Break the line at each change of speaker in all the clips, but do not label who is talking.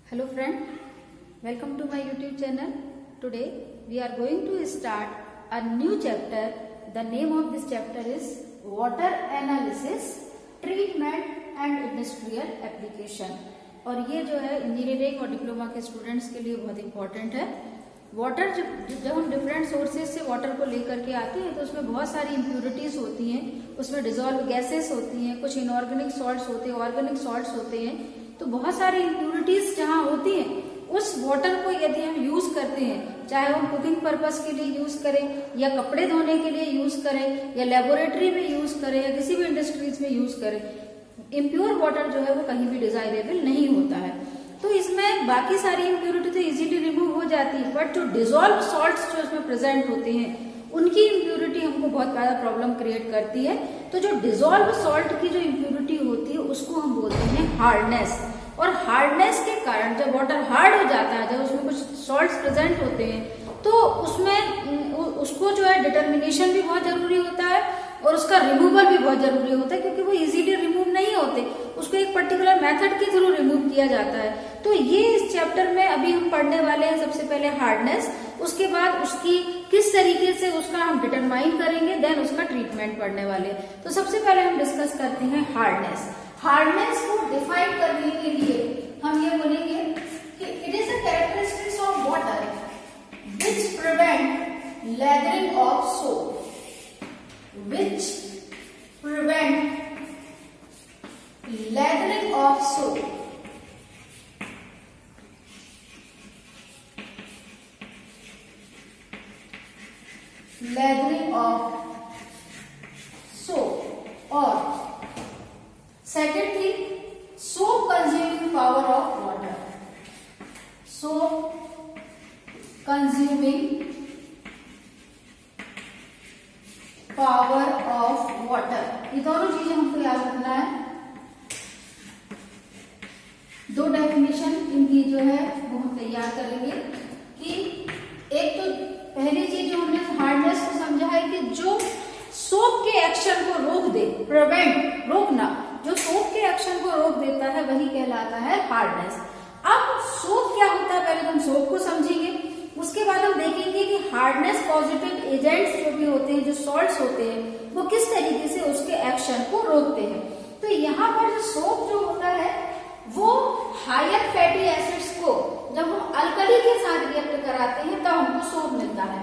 Hello friend, welcome to my YouTube channel. Today we are going to start a new chapter. The name of this chapter is Water Analysis, Treatment and Industrial Application. और ये जो है engineering और diploma के students के लिए बहुत important है। वाटर जब हम डिफरेंट सोर्सेज से वाटर को लेकर के आते हैं तो उसमें बहुत सारी इम्प्यूरिटीज होती हैं, उसमें डिजॉल्व गैसेस होती हैं, कुछ इनऑर्गेनिक सॉल्ट्स होते हैं, ऑर्गेनिक सॉल्ट्स होते हैं। तो बहुत सारी इम्प्यूरिटीज जहाँ होती हैं उस वाटर को यदि हम यूज करते हैं, चाहे हम कुकिंग पर्पस के लिए यूज करें या कपड़े धोने के लिए यूज करें या लेबोरेटरी में यूज करें या किसी भी इंडस्ट्रीज में यूज करें, इम्प्योर वाटर जो है वो कहीं भी डिजायरेबल नहीं होता है। तो इसमें बाकी सारी इम्प्योरिटी तो इजीली रिमूव हो जाती है, बट जो डिजॉल्व सॉल्ट्स जो इसमें प्रेजेंट होते हैं उनकी इम्प्योरिटी हमको बहुत ज्यादा प्रॉब्लम क्रिएट करती है। तो जो डिजॉल्व सॉल्ट की जो इम्प्योरिटी होती है उसको हम बोलते हैं हार्डनेस। और हार्डनेस के कारण जब वाटर हार्ड हो जाता है, जब उसमें कुछ सॉल्ट्स प्रेजेंट होते हैं तो उसमें उसको जो है डिटर्मिनेशन भी बहुत जरूरी होता है और उसका रिमूवल भी बहुत जरूरी होता है, क्योंकि वो इजीली रिमूव नहीं होते, उसको एक पर्टिकुलर मेथड के थ्रू रिमूव किया जाता है। तो ये इस चैप्टर में अभी हम पढ़ने वाले हैं। सबसे पहले हार्डनेस, उसके बाद उसकी किस तरीके से उसका हम डिटरमाइन करेंगे, देन उसका ट्रीटमेंट पढ़ने वाले हैं। तो सबसे पहले हम डिस्कस करते हैं हार्डनेस। हार्डनेस को डिफाइन करने के लिए हम ये बोलेंगे कि it is a characteristics of water which prevent lathering of soap, which prevent lathering of soap, lathering of soap, or second thing, soap consuming power of water, soap consuming power of water. ये दोनों चीजें हमको याद रखना है। दो definition इनकी जो है वो हम तैयार करेंगे कि एक तो पहली चीज जो हमने हार्डनेस को समझा है कि जो सोप के एक्शन को रोक दे, प्रिवेंट, रोकना, जो सोप के एक्शन को रोक देता है वही कहलाता है हार्डनेस। अब सोप क्या होता है, पहले हम सोप को समझेंगे, उसके बाद हम देखेंगे कि हार्डनेस पॉजिटिव एजेंट्स जो भी होते हैं, जो सॉल्ट्स होते हैं, वो किस तरीके से उसके एक्शन को रोकते हैं। तो यहाँ पर जो सोप जो होता है वो हायर फैटी एसिड्स को जब हम अल्कली के साथ रिएक्ट कराते हैं तब हमको सोप मिलता है।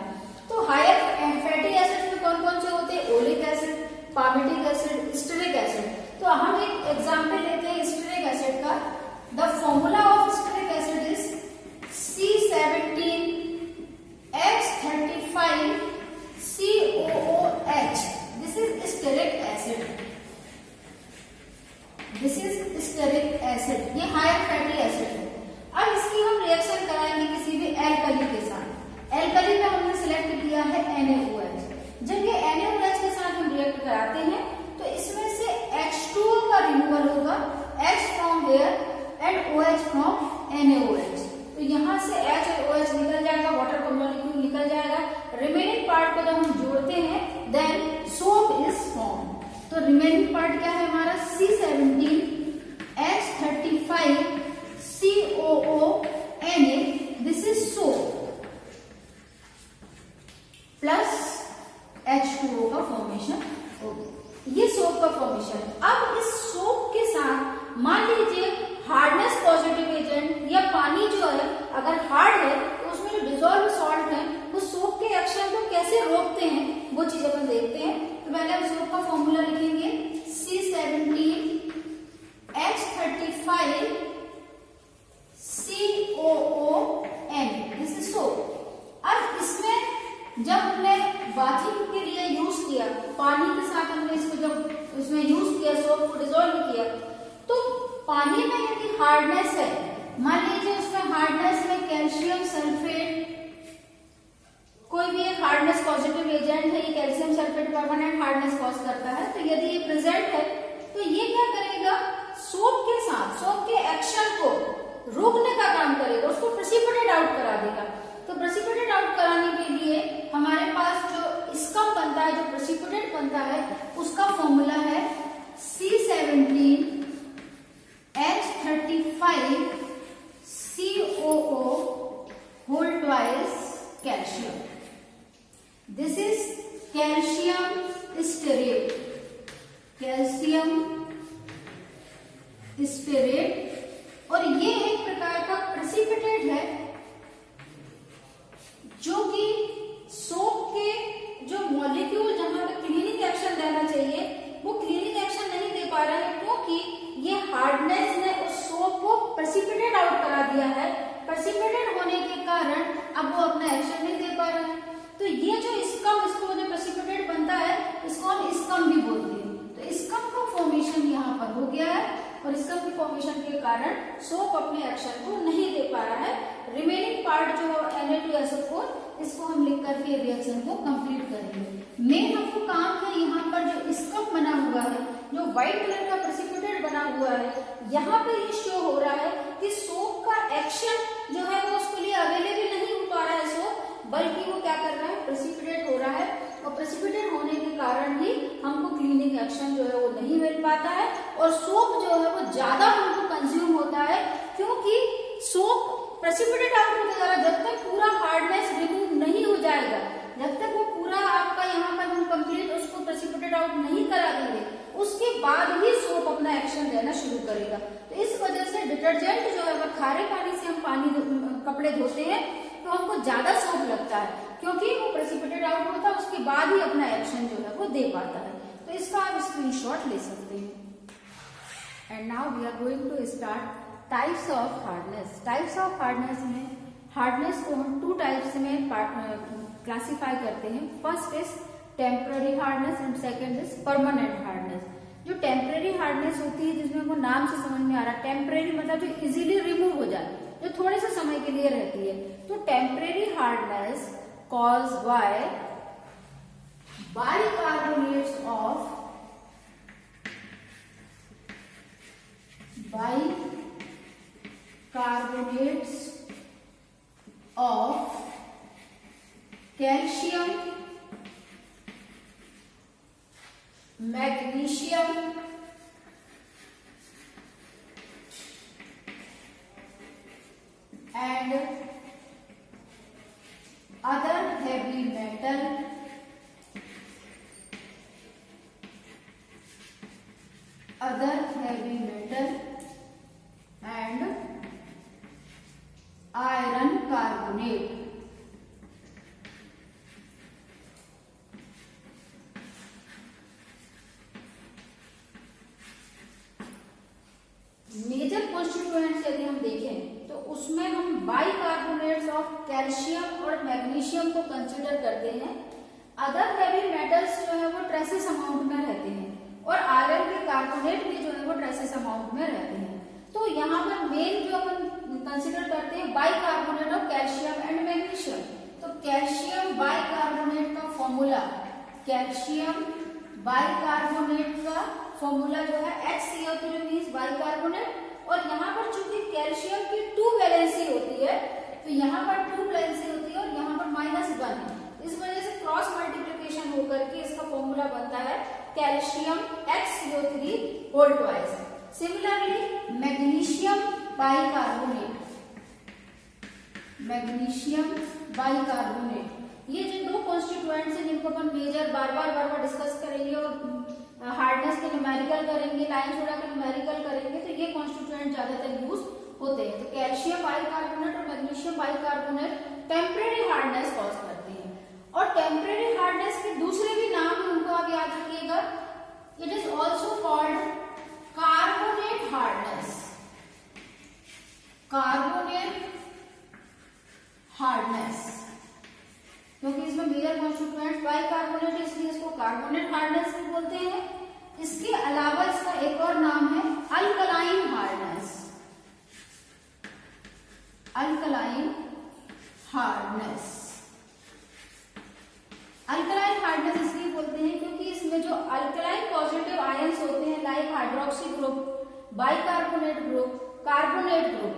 तो हायर फैटी एसिड्स में कौन कौन से होते हैं? Oleic acid, palmitic acid, stearic acid. तो हम एक एग्जाम्पल लेते हैं स्टेरिक एसिड का। The formula of stearic acid is C17H35COOH. This is stearic acid. This is stearic acid. ये हायर फैटी एसिड है। अब इसकी हम रिएक्शन कराएंगे किसी भी एल्कली के साथ। एल्कली में हमने सिलेक्ट किया है NaOH। जब ये NaOH के साथ हम रिएक्ट कराते हैं तो इसमें से H2O का रिमूवल होगा, H from here and OH from NaOH। तो यहाँ से H और OH निकल जाएगा, वाटर का मॉलिक्यूल निकल जाएगा। रिमेनिंग पार्ट को जब हम जोड़ते हैं देन सोप इज फॉर्म। तो रिमेनिंग पार्ट क्या है हमारा? C17H35COONA, this is soap plus H2O का फॉर्मेशन होगा। ये सोप का फॉर्मेशन। अब इस सोप के साथ मान लीजिए हार्डनेस पॉजिटिव एजेंट या पानी जो है अगर हार्ड है तो उसमें जो डिजॉल्व सॉल्ट है वो सोप के एक्शन को कैसे रोकते हैं वो चीज अपन देखते हैं। तो पहले हम सोप का फॉर्मूला लिखेंगे C17H35COON, दिस इज सोप। अब इसमें जब हमने बाथिंग के लिए यूज किया, पानी के साथ हमने इसको जब उसमें यूज किया, सोप को डिजोल्व किया, तो पानी में यदि हार्डनेस है, मान लीजिए उसमें हार्डनेस में कैल्शियम सल्फेट, कोई भी एक हार्डनेस पॉजिटिव एजेंट है, ये calcium sulphate permanent hardness cause करता है, तो यदि ये प्रेजेंट है तो ये क्या करेगा? सोप के साथ सोप के एक्शन को रोकने का काम करेगा, उसको प्रेसिपिटेट आउट करा देगा। तो प्रेसिपिटेट आउट कराने के लिए हमारे पास जो स्कम बनता है, जो प्रेसिपिटेट बनता है, उसका फॉर्मूला है C17H35 कैल्शियम स्पिरेट। और ये एक प्रकार का प्रेसिपिटेट है जो कि सोप के जो मॉलिक्यूल जहां पे क्लीनिंग एक्शन देना चाहिए वो क्लीनिंग एक्शन नहीं दे पा रहा है, क्योंकि ये हार्डनेस ने उस सोप को प्रेसिपिटेट आउट करा दिया है। प्रेसिपिटेट होने के कारण अब वो अपना एक्शन नहीं दे पा रहा है। तो ये जो स्कम, इसको जो प्रेसिपिटेट बनता है इसको हम स्कम भी बोलते हैं। तो स्कम का फॉर्मेशन यहाँ पर हो गया है और स्कम की फॉर्मेशन के कारण सोप अपने एक्शन को नहीं दे पा रहा है। रिमेनिंग पार्ट जो Na2SO4 इसको हम लिख करके रिएक्शन को कंप्लीट करेंगे। मेन हमको काम है यहाँ पर जो स्कम बना हुआ है, जो व्हाइट कलर का प्रेसिपिटेट बना हुआ है, यहाँ पे ये शो हो रहा है कि सोप का एक्शन जो है वो उसके लिए अवेलेबल नहीं हो पा रहा है सोप, बल्कि वो क्या कर रहा है, प्रेसिपिटेट हो रहा है। और प्रेसिपिटेट होने के कारण ही हमको क्लीनिंग एक्शन जो है वो नहीं मिल पाता है और सोप जो है वो ज्यादा हमको कंज्यूम होता है, क्योंकि सोप प्रेसिपिटेट आउट होने जा रहा है। जब तक पूरा हार्डनेस रिमूव नहीं हो जाएगा, जब तक वो पूरा आपका यहाँ पर हम कंप्लीट उसको प्रेसिपिटेट आउट नहीं करा देंगे, उसके बाद ही सोप अपना एक्शन देना शुरू करेगा। तो इस वजह से डिटर्जेंट जो है वो खारे पानी से हम कपड़े धोते हैं तो हमको ज्यादा सोप लगता है, क्योंकि वो प्रेसिपिटेट आउट होता है, उसके बाद ही अपना एक्शन जो है वो दे पाता है। तो इसका आप स्क्रीनशॉट ले सकते हैं। And now we are going to start types of hardness. Types of hardness में हार्डनेस को हम 2 टाइप्स में क्लासिफाई करते हैं। First is temporary hardness and second is permanent hardness. जो टेम्पररी हार्डनेस होती है, जिसमें वो नाम से समझ में आ रहा है, टेम्पररी मतलब जो इजीली रिमूव हो जाए, जो थोड़े से समय के लिए रहती है। तो temporary hardness caused by bicarbonates of calcium, magnesium and other heavy metal and iron carbonate। Major constituents यदि हम देखें तो उसमें हम बाइकार्बोनेट्स ऑफ कैल्शियम और मैग्नीशियम को कंसीडर करते हैं। अदर हैवी मेटल्स जो है वो ट्रेसेस अमाउंट में रहते हैं और आयरन के कार्बोनेट भी जो है वो ट्रेसेस अमाउंट में रहते हैं। तो यहाँ पर मेन जो अपन कंसीडर करते हैं bicarbonate of calcium and magnesium. तो कैल्शियम बाइकार्बोनेट का फॉर्मूला, कैल्शियम बाइकार्बोनेट का फॉर्मूला जो है HCl3 मींस बाइकार्बोनेट। और यहाँ पर चूंकि कैल्शियम की 2 वैलेंसी होती है, तो यहाँ पर 2 वैलेंसी होती है और यहाँ पर -1 है। इस वजह से क्रॉस मल्टीप्लिकेशन होकर के इसका फॉर्मूला बनता है calcium HCl3 whole twice. Similarly magnesium bicarbonate, ये जो 2 कॉन्स्टिट्यूएंट्स हैं जिनको अपन मेजर बार बार डिस्कस करेंगे और हार्डनेस के न्यूमेरिकल करेंगे, लाइन सोडा के न्यूमेरिकल करेंगे, तो ये कॉन्स्टिट्यूएंट ज्यादातर यूज होते हैं। तो कैल्शियम बाइकार्बोनेट और magnesium bicarbonate temporary hardness cause करते हैं। और टेम्परेरी हार्डनेस के दूसरे भी नाम है, उनको आप याद रखिएगा। It is also called carbonate hardness, क्योंकि इसमें मेजर कॉन्स्टिट्यूएंट बाइकार्बोनेट, इसलिए इसको कार्बोनेट हार्डनेस भी बोलते हैं। इसके अलावा इसका एक और नाम है अल्कलाइन हार्डनेस। अल्कलाइन हार्डनेस इसलिए बोलते हैं क्योंकि इसमें जो अल्कलाइन पॉजिटिव आयंस होते हैं, like hydroxy group, bicarbonate group, carbonate group,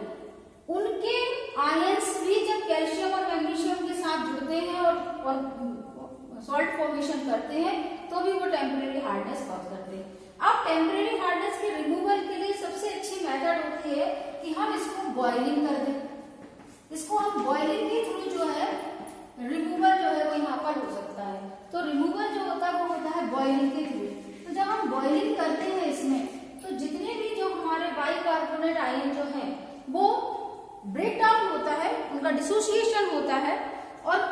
उनके आयंस भी जब कैल्शियम और मैग्नीशियम के साथ जुड़ते हैं और सॉल्ट फॉर्मेशन करते हैं तो भी वो टेम्परेरी हार्डनेस कॉज करते हैं। अब टेम्परेरी हार्डनेस के रिमूवल के लिए सबसे अच्छी मेथड होती है कि हम इसको बॉइलिंग कर दें। इसको हम बॉइलिंग के थ्रू जो है रिमूवल जो है वो यहाँ पर हो सकता है। तो रिमूवल जो होता है वो होता है बॉइलिंग के थ्रू। तो जब हम boiling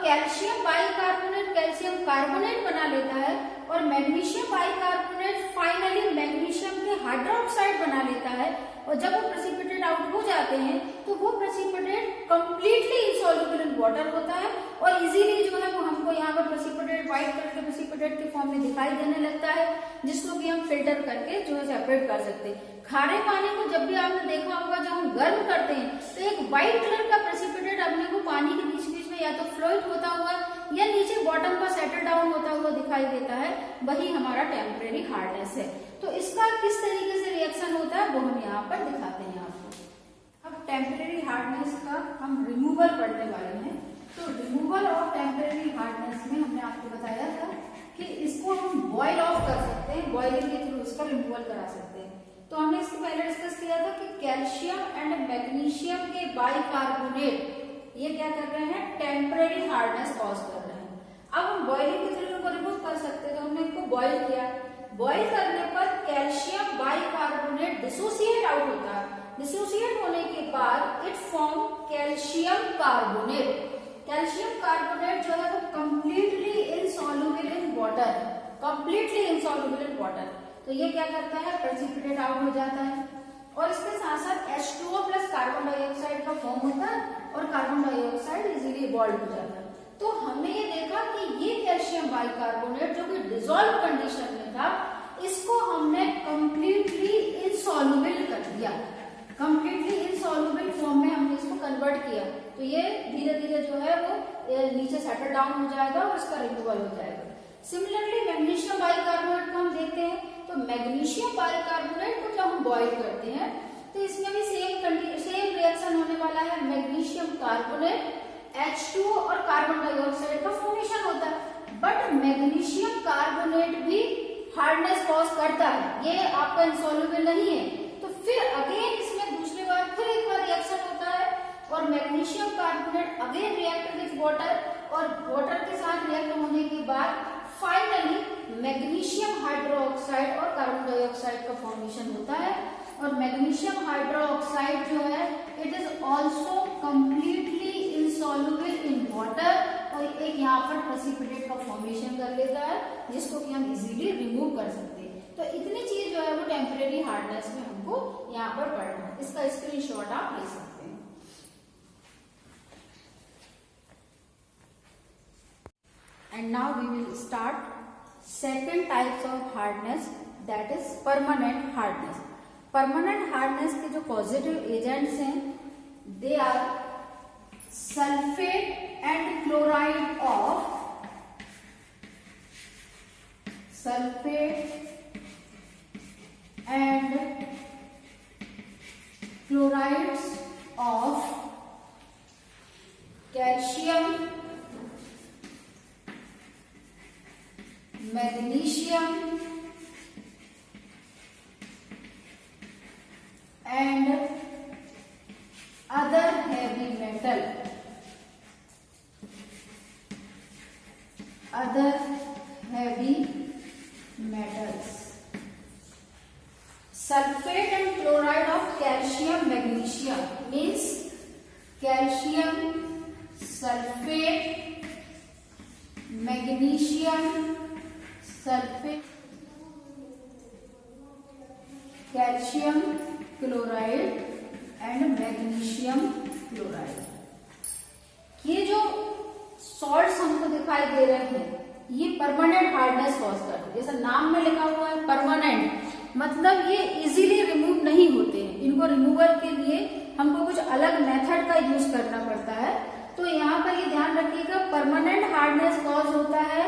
calcium bicarbonate calcium carbonate बना लेता है और मैग्नीशियम बाइकार्बोनेट फाइनली मैग्नीशियम के हाइड्रोक्साइड बना लेता है। और जब वो प्रेसिपिटेट आउट हो जाते हैं तो वो precipitate completely insoluble in water होता है और इजीली जो है वो हमको यहाँ पर प्रेसिपिटेट व्हाइट कलर के प्रेसिपिटेट के फॉर्म में दिखाई देने लगता है, जिसको कि हम फिल्टर करके जो है सेपरेट कर सकते हैं। खारे पानी को जब भी आपने देखा होगा जब हम गर्म करते हैं तो एक व्हाइट कलर का प्रेसिपिटेट अपने को पानी के बीच बीच में या तो फ्लोट होता हुआ या नीचे बॉटम पर सेटल डाउन होता हुआ दिखाई देता है, वही हमारा टेम्परेरी हार्डनेस है। तो इसका किस तरीके से रिएक्शन होता है वो हम यहाँ पर दिखाते हैं आपको। अब टेम्परेरी हार्डनेस का हम रिमूवल पढ़ने वाले हैं। तो रिमूवल ऑफ टेम्परेरी हार्डनेस में हमने आपको बताया था कि इसको हम बॉयल ऑफ कर सकते हैं, बॉइलिंग के थ्रू इसका रिमूवल करा सकते हैं। तो हमने इसको पहले डिस्कस किया था कि कैल्शियम एंड मैग्नीशियम के बाइकार्बोनेट ये क्या कर रहे हैं, टेम्परेरी हार्डनेस कॉज कर रहे हैं। अब हम बॉइलिंग के थ्रू इनको रिमूव कर सकते हैं। तो हमने इनको बॉयल किया, बॉयल करने पर कैल्शियम बाइकार्बोनेट डिसोसिएट आउट होता है। डिसोसिएट होने के बाद it form calcium carbonate. Calcium carbonate जो है वो completely insoluble in water, completely insoluble in water. तो ये क्या करता है, प्रेसिपिटेट आउट हो जाता है और इसके साथ साथ H2O प्लस कार्बन डाइऑक्साइड का फॉर्म होता है और कार्बन डाइऑक्साइड इजीली इवॉल्व हो जाता है। तो हमने ये देखा कि ये कैल्शियम बाइकार्बोनेट जो कि डिसॉल्व कंडीशन में था, इसको हमने कंप्लीटली इनसॉल्युबल कर दिया, कंप्लीटली इनसॉल्युबल फॉर्म में हमने इसको कन्वर्ट किया। तो ये धीरे धीरे जो है वो नीचे सेटल डाउन हो जाएगा और इसका रिमूवल हो जाएगा। सिमिलरली मैग्नीशियम बाइकार्बोनेट को हम देखते हैं। तो मैग्नीशियम बाइकार्बोनेट को जब हम बॉयल करते हैं तो इसमें भी सेम रिएक्शन होने वाला है। मैग्नीशियम कार्बोनेट H2O और कार्बन डाइऑक्साइड का फॉर्मेशन होता है, बट मैग्नीशियम कार्बोनेट भी हार्डनेस कॉज करता है, ये आपका इंसॉल्युबल नहीं है। तो फिर अगेन इसमें दूसरी बार फिर एक बार रिएक्शन होता है और magnesium carbonate again react with water और वाटर के साथ रिएक्ट होने के बाद फाइनली मैग्नीशियम हाइड्रोक्साइड और कार्बन डाइऑक्साइड का फॉर्मेशन होता है। और मैग्नीशियम हाइड्रोक्साइड जो है it is also completely insoluble in water और एक यहाँ पर प्रेसिपिटेट का फॉर्मेशन कर लेता है, जिसको कि हम इजीली रिमूव कर सकते हैं। तो इतनी चीज जो है वो टेम्परेरी हार्डनेस में हमको यहाँ पर पढ़ना है। इसका स्क्रीनशॉट आप ले सकते हैं। And now we will start second types of hardness, that is permanent hardness. Permanent hardness के जो causative agents हैं, they are sulfate and chloride of chlorides of calcium, magnesium and other heavy metals. Sulfate and chloride of calcium magnesium means calcium sulfate, magnesium sulfate, calcium chloride and magnesium chloride। ये जो salts हमको दिखाई दे रहे हैं ये permanent hardness cause करते हैं। जैसा नाम में लिखा हुआ है परमानेंट, मतलब ये इजीली रिमूव नहीं होते हैं। इनको रिमूवल के लिए हमको कुछ अलग मेथड का यूज करना पड़ता है। तो यहाँ पर ये ध्यान रखिएगा, परमानेंट हार्डनेस कॉज होता है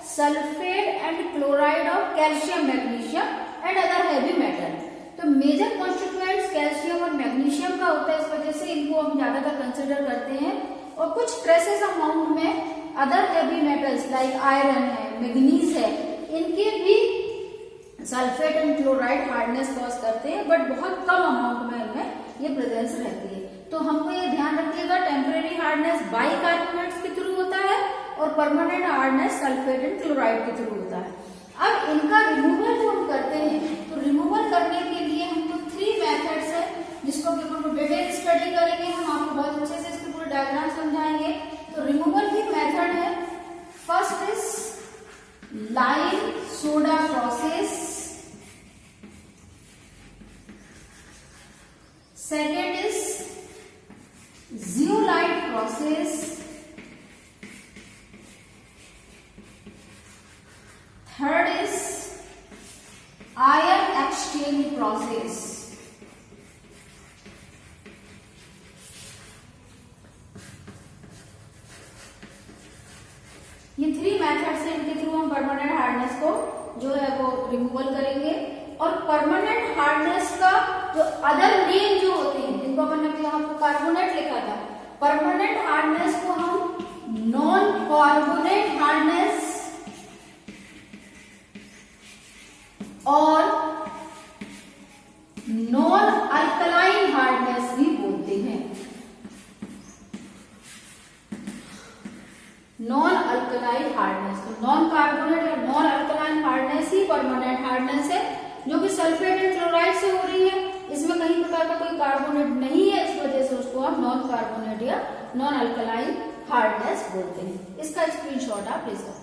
sulphate and chloride of calcium, magnesium and other heavy metal. तो मेजर कॉन्स्टिट्यूएंट्स कैल्शियम और मैग्नीशियम का होता है, इस वजह से इनको हम ज्यादातर कंसिडर करते हैं। और कुछ ट्रेसेस अमाउंट में other heavy metals like iron है, मैग्नीज है, इनके भी sulphate and chloride hardness cause करते हैं, बट बहुत कम अमाउंट में इनमें ये प्रेजेंस रहती है। तो हमको ये ध्यान रखिएगा, टेम्परेरी हार्डनेस बाइकार्बोनेट्स के थ्रू होता है और permanent hardness sulphate and chloride के थ्रू होता है। अब इनका रिमूवल जो हम करते हैं, तो रिमूवल करने के लिए हमको 3 मेथड्स है, जिसको कि हम डिटेल स्टडी करेंगे। हम आपको बहुत अच्छे से इसके पूरे डायग्राम समझाएंगे। तो रिमूवल की मेथड exchange process. ये 3 मेथड से इनके थ्रू हम परमानेंट हार्डनेस को जो है वो रिमूवल करेंगे। और परमानेंट हार्डनेस का जो अदर नेम जो होते हैं जिनको अपन ने यहाँ पर कार्बोनेट लिखा था, परमानेंट हार्डनेस को हम नॉन कार्बोनेट हार्डनेस और नॉन अल्कलाइन हार्डनेस भी बोलते हैं। नॉन अल्कलाइन हार्डनेस, तो नॉन कार्बोनेट और नॉन अल्कलाइन हार्डनेस ही परमानेंट हार्डनेस है, जो कि सल्फेट एंड क्लोराइड से हो रही है। इसमें कहीं प्रकार का कोई कार्बोनेट नहीं है, इस वजह से उसको आप नॉन कार्बोनेट या नॉन अल्कलाइन हार्डनेस बोलते हैं। इसका स्क्रीनशॉट आप ले सकते हैं।